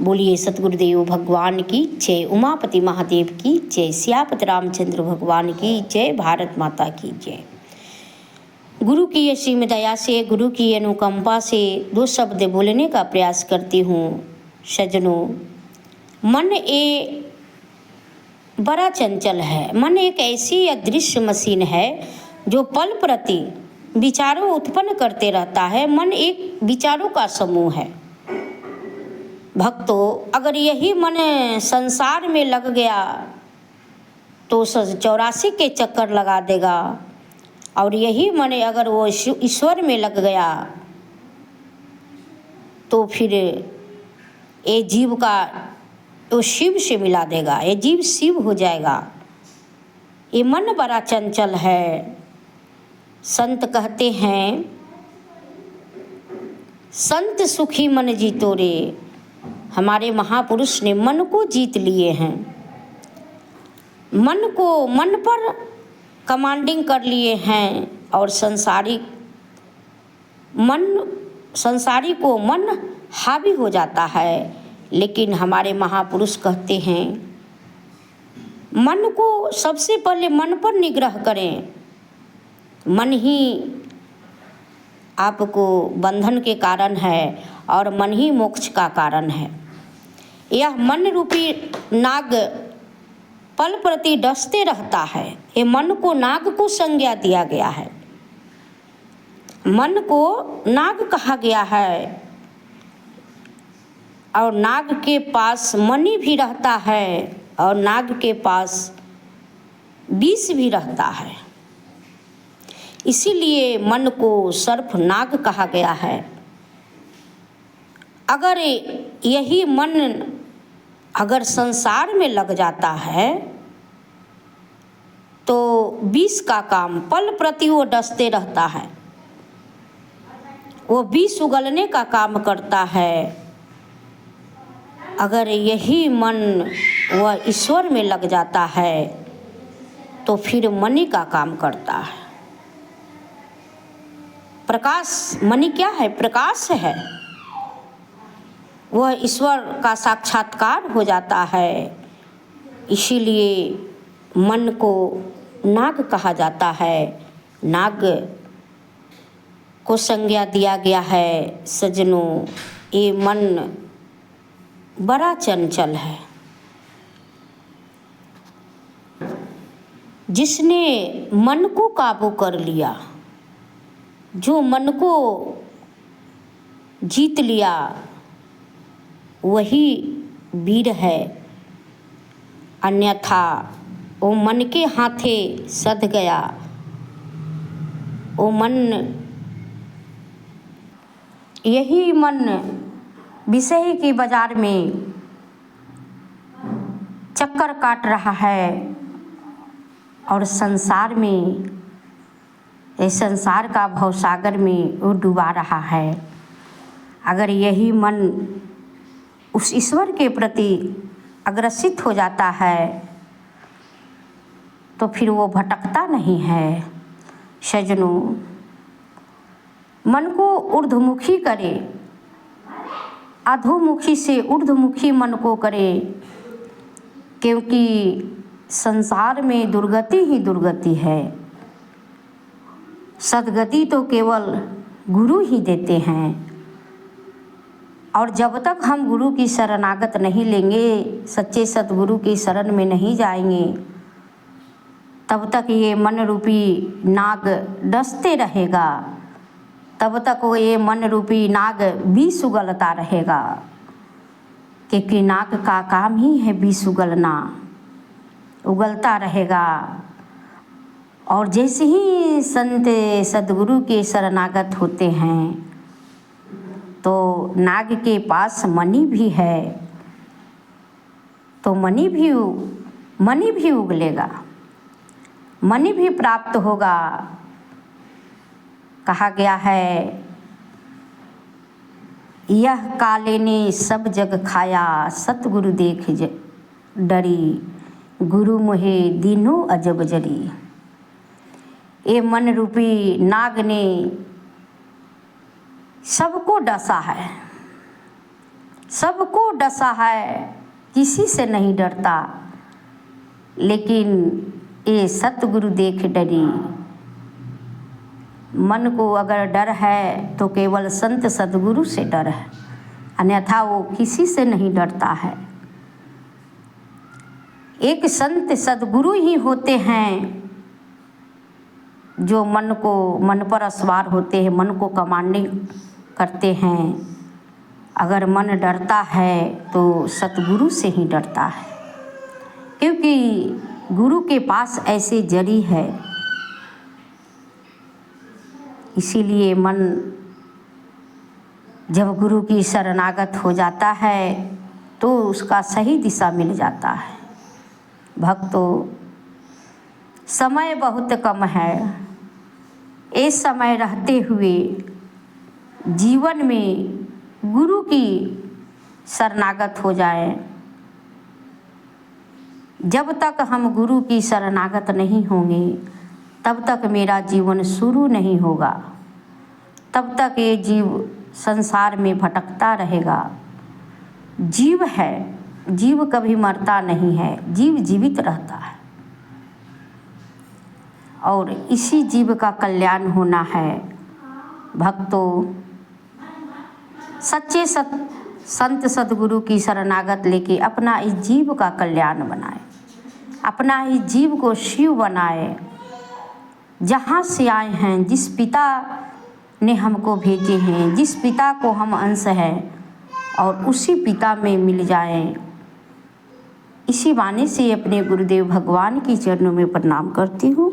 बोलिए सतगुरुदेव भगवान की जय, उमापति महादेव की जय, सियापति रामचंद्र भगवान की जय, भारत माता की जय। गुरु की असीम दया से, गुरु की अनुकंपा से दो शब्द बोलने का प्रयास करती हूँ। सज्जनों, मन एक बड़ा चंचल है। मन एक ऐसी अदृश्य मशीन है जो पल प्रति विचारों उत्पन्न करते रहता है। मन एक विचारों का समूह है। भक्तों, अगर यही मन संसार में लग गया तो 84 के चक्कर लगा देगा, और यही मन अगर वो ईश्वर में लग गया तो फिर ये जीव का तो शिव से मिला देगा, ये जीव शिव हो जाएगा। ये मन बड़ा चंचल है। संत कहते हैं, संत सुखी मन जीतो रे। हमारे महापुरुष ने मन को जीत लिए हैं। मन पर कमांडिंग कर लिए हैं, और संसारी को मन हावी हो जाता है। लेकिन हमारे महापुरुष कहते हैं, मन को सबसे पहले मन पर निग्रह करें। मन ही आपको बंधन के कारण है और मन ही मोक्ष का कारण है। यह मन रूपी नाग पल प्रति डसते रहता है। ये मन को नाग को संज्ञा दिया गया है। मन को नाग कहा गया है, और नाग के पास मणि भी रहता है, और नाग के पास विष भी रहता है। इसीलिए मन को सर्प नाग कहा गया है। अगर यही मन अगर संसार में लग जाता है तो विष का काम पल प्रति वो डसते रहता है। वो विष उगलने का काम करता है। अगर यही मन वह ईश्वर में लग जाता है तो फिर मणि का काम करता है। प्रकाश, मणि क्या है? प्रकाश है। वह ईश्वर का साक्षात्कार हो जाता है। इसीलिए मन को नाग कहा जाता है। नाग को संज्ञा दिया गया है। सज्जनों, ये मन बड़ा चंचल है। जिसने मन को काबू कर लिया, जो मन को जीत लिया, वही वीर है। अन्यथा वो मन के हाथे सध गया। वो मन, यही मन विषय की बाजार में चक्कर काट रहा है, और संसार में, इस संसार का भवसागर में वो डूबा रहा है। अगर यही मन उस ईश्वर के प्रति अग्रसित हो जाता है तो फिर वो भटकता नहीं है। सज्जनों, मन को ऊर्ध्वमुखी करे, अधोमुखी से ऊर्ध्वमुखी मन को करे, क्योंकि संसार में दुर्गति ही दुर्गति है। सद्गति तो केवल गुरु ही देते हैं, और जब तक हम गुरु की शरणागत नहीं लेंगे, सच्चे सतगुरु की शरण में नहीं जाएंगे, तब तक ये मन रूपी नाग डसते रहेगा। तब तक वो ये मन रूपी नाग विष उगलता रहेगा, क्योंकि नाग का काम ही है विष उगलना। उगलता रहेगा। और जैसे ही संत सद्गुरु के शरणागत होते हैं तो नाग के पास मणि भी है, तो मणि भी उगलेगा, मणि भी प्राप्त होगा। कहा गया है, यह काले ने सब जग खाया, सतगुरु देख डरी, गुरु मोहे दीनो अजब जरी। ये मन रूपी नाग ने सबको डसा है, सबको डसा है, किसी से नहीं डरता, लेकिन ये सतगुरु देख डरी। मन को अगर डर है तो केवल संत सतगुरु से डर है, अन्यथा वो किसी से नहीं डरता है। एक संत सतगुरु ही होते हैं जो मन पर सवार होते हैं, मन को कमांडिंग करते हैं। अगर मन डरता है तो सतगुरु से ही डरता है, क्योंकि गुरु के पास ऐसे जरी है। इसीलिए मन जब गुरु की शरणागत हो जाता है तो उसका सही दिशा मिल जाता है। भक्तों, समय बहुत कम है। इस समय रहते हुए जीवन में गुरु की शरणागत हो जाए। जब तक हम गुरु की शरणागत नहीं होंगे तब तक मेरा जीवन शुरू नहीं होगा, तब तक ये जीव संसार में भटकता रहेगा। जीव है, जीव कभी मरता नहीं है, जीव जीवित रहता है और इसी जीव का कल्याण होना है। भक्तों, सच्चे संत सतगुरु की शरणागत लेके अपना इस जीव का कल्याण बनाए, अपना इस जीव को शिव बनाए। जहाँ से आए हैं, जिस पिता ने हमको भेजे हैं, जिस पिता को हम अंश हैं, और उसी पिता में मिल जाएं। इसी वाणी से अपने गुरुदेव भगवान की चरणों में प्रणाम करती हूँ।